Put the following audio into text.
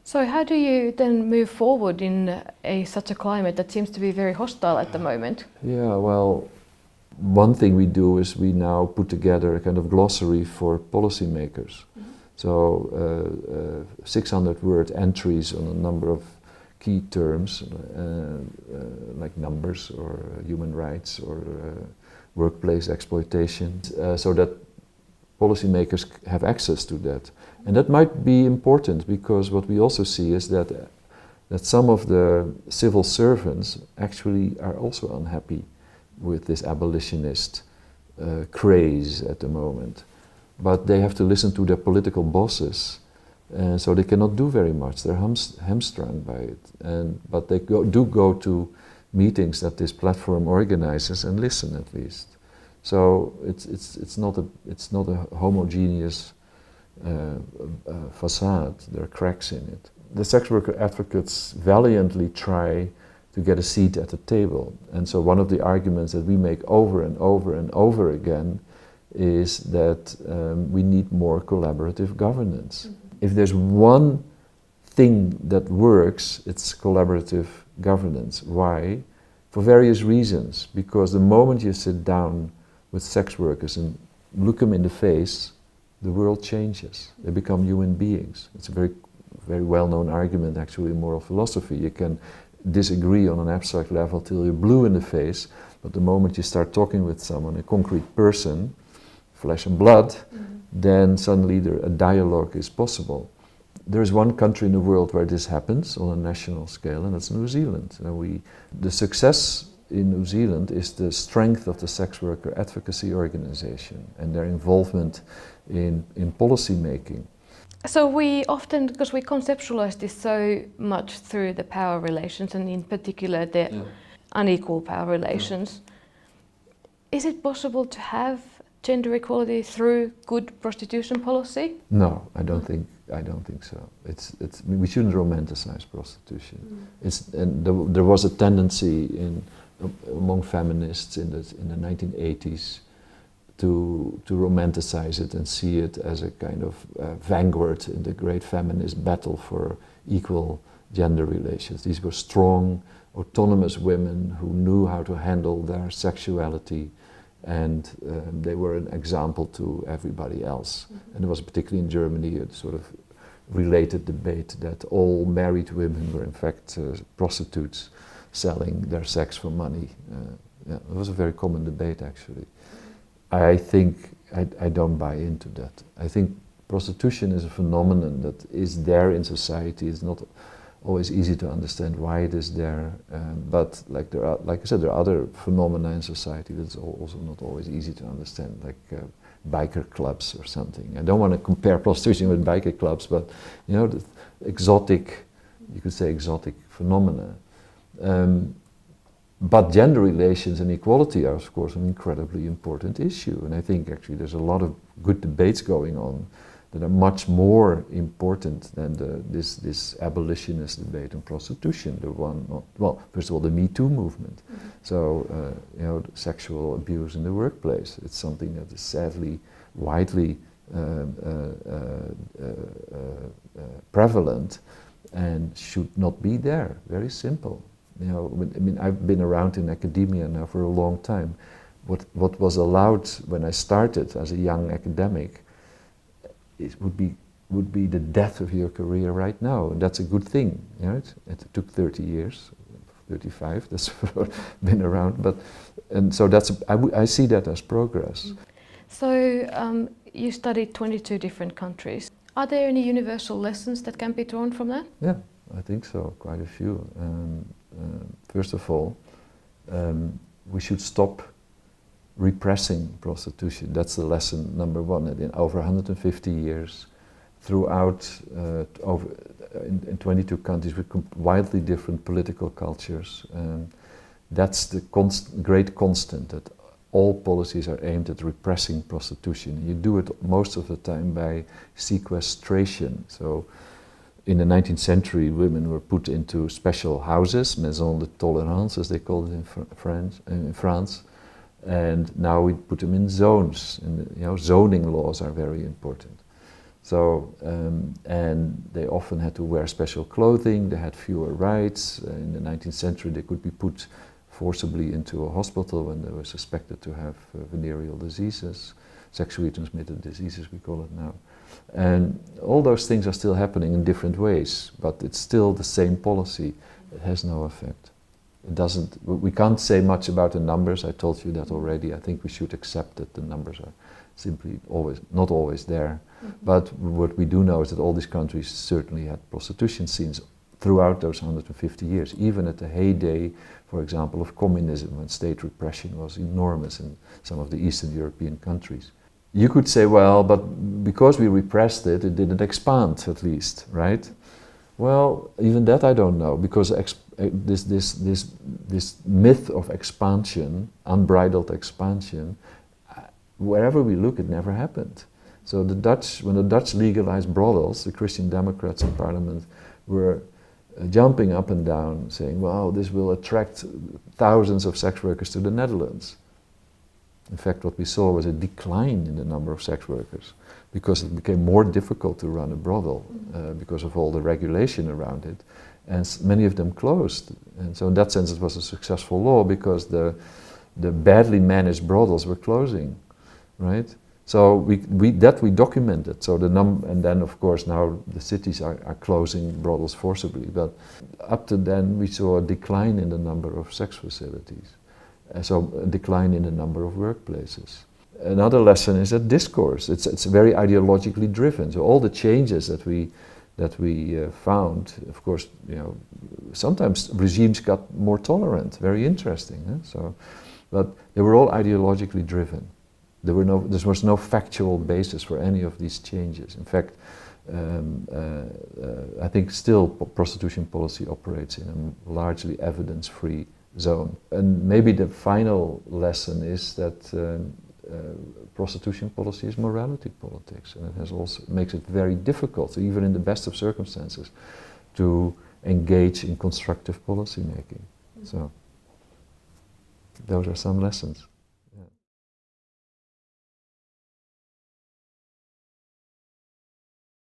So how do you then move forward in such a climate that seems to be very hostile at the moment? Yeah, well, one thing we do is we now put together a kind of glossary for policymakers. So 600-word entries on a number of key terms like numbers or human rights or workplace exploitation, so that policymakers have access to that. And that might be important because what we also see is that some of the civil servants actually are also unhappy with this abolitionist craze at the moment. But they have to listen to their political bosses, and so they cannot do very much. They're hamstrung by it. But they do go to meetings that this platform organizes and listen at least. So it's not a homogeneous facade. There are cracks in it. The sex worker advocates valiantly try to get a seat at the table. And so one of the arguments that we make over and over and over again is that we need more collaborative governance. If there's one thing that works, it's collaborative governance. Why? For various reasons. Because the moment you sit down with sex workers and look them in the face, the world changes. They become human beings. It's a very, very well-known argument actually in moral philosophy. You can disagree on an abstract level till you're blue in the face, but the moment you start talking with someone, a concrete person, flesh and blood, then suddenly a dialogue is possible. There is one country in the world where this happens on a national scale, and that's New Zealand. The success in New Zealand is the strength of the sex worker advocacy organization and their involvement in policy making. So we often, because we conceptualize this so much through the power relations and in particular the unequal power relations, is it possible to have gender equality through good prostitution policy? No, I don't think so. We shouldn't romanticize prostitution. There was a tendency among feminists in the 1980s to romanticize it and see it as a kind of vanguard in the great feminist battle for equal gender relations. These were strong, autonomous women who knew how to handle their sexuality, and they were an example to everybody else. And there was particularly in Germany a sort of related debate that all married women were in fact prostitutes selling their sex for money. It was a very common debate actually. I think I don't buy into that. I think prostitution is a phenomenon that is there in society. It's not always easy to understand why it is there, but like I said, there are other phenomena in society that's also not always easy to understand, like biker clubs or something. I don't want to compare prostitution with biker clubs, but the exotic, you could say exotic phenomena. But gender relations and equality are, of course, an incredibly important issue. And I think actually there's a lot of good debates going on that are much more important than this abolitionist debate on prostitution. First of all, the Me Too movement. So, sexual abuse in the workplace. It's something that is sadly widely prevalent and should not be there. Very simple. I've been around in academia now for a long time. What was allowed when I started as a young academic would be the death of your career right now, and that's a good thing. It took 30 years, 35. That's been around, so I see that as progress. So you studied 22 different countries. Are there any universal lessons that can be drawn from that? Yeah, I think so. Quite a few. First of all, we should stop repressing prostitution. That's the lesson number one. In over 150 years, throughout, in 22 countries with widely different political cultures, that's the great constant, that all policies are aimed at repressing prostitution. You do it most of the time by sequestration. So, in the 19th century, women were put into special houses, maisons de tolérance, as they call it in France, and now we put them in zones. And zoning laws are very important. So, and they often had to wear special clothing, they had fewer rights. In the 19th century they could be put forcibly into a hospital when they were suspected to have venereal diseases, sexually transmitted diseases we call it now. And all those things are still happening in different ways, but it's still the same policy. It has no effect. It doesn't, we can't say much about the numbers, I told you that already. I think we should accept that the numbers are simply not always there. But what we do know is that all these countries certainly had prostitution scenes throughout those 150 years, even at the heyday, for example, of communism, when state repression was enormous in some of the Eastern European countries. You could say, well, but because we repressed it, it didn't expand, at least, right? Well, even that I don't know, because this myth of expansion, unbridled expansion, wherever we look, it never happened. So the Dutch, when the Dutch legalized brothels, the Christian Democrats in Parliament were jumping up and down, saying, "Wow, this will attract thousands of sex workers to the Netherlands." In fact, what we saw was a decline in the number of sex workers, because it became more difficult to run a brothel because of all the regulation around it, and many of them closed. And so in that sense it was a successful law, because the badly managed brothels were closing, right? So we documented. So and then of course now the cities are closing brothels forcibly, but up to then we saw a decline in the number of sex facilities. So a decline in the number of workplaces. Another lesson is that discourse. It's very ideologically driven. So all the changes that we found, of course, sometimes regimes got more tolerant. Very interesting. So, but they were all ideologically driven. There was no factual basis for any of these changes. In fact, I think still prostitution policy operates in a largely evidence-free zone. And maybe the final lesson is that prostitution policy is morality politics, and it makes it very difficult, even in the best of circumstances, to engage in constructive policy making. So those are some lessons.